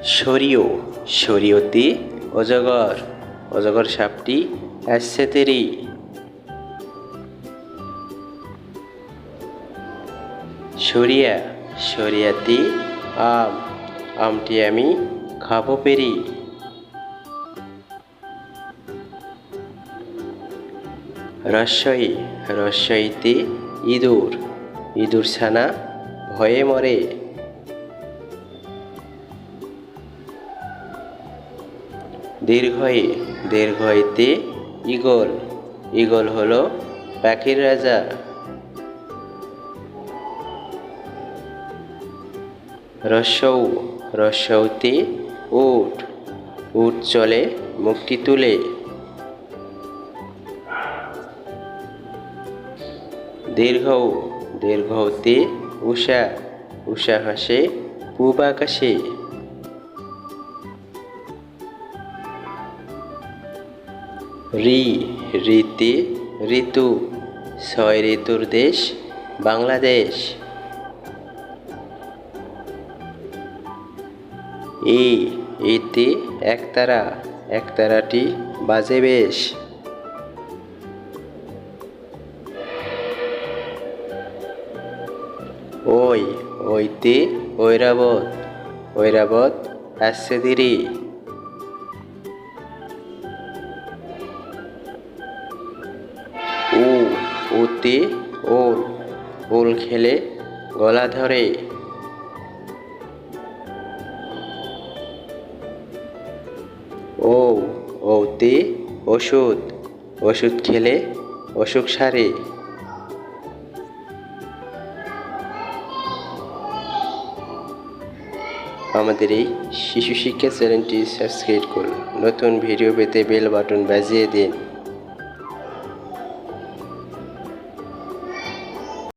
শরীয় শরীয়তে অজগর অজগর সাপটি আসছে তেরি। শরিয়া শরিয়াতে আম আমটি আমি খাবো পেরি। রস্বই রস্বইতে ইঁদুর ইঁদুর ছানা ভয়ে মরে। দীর্ঘয়ে দীর্ঘইতে ঈগল ঈগল হলো পাখির রাজা। রস্যৌ রস্যৌতে উট উট চলে মুখটি তুলে। দীর্ঘৌ দীর্ঘৌতে উষা উষা হাসে পূব আকাশে। রি রিতে ঋতু ছয় ঋতুর দেশ বাংলাদেশ। এতে একতারা একতারাটি বাজে বেশ। ওইতে ঐরাবত ঐরাবত আসছে ধীরে। ওতে ওল ওল খেলে গলা ধরে। ওতে ওষুধ ওষুধ খেলে অসুখ সারে। আমাদের এই শিশু শিক্ষা চ্যানেলটি সাবস্ক্রাইব করুন। নতুন ভিডিও পেতে বেল বাটন বাজিয়ে দিন।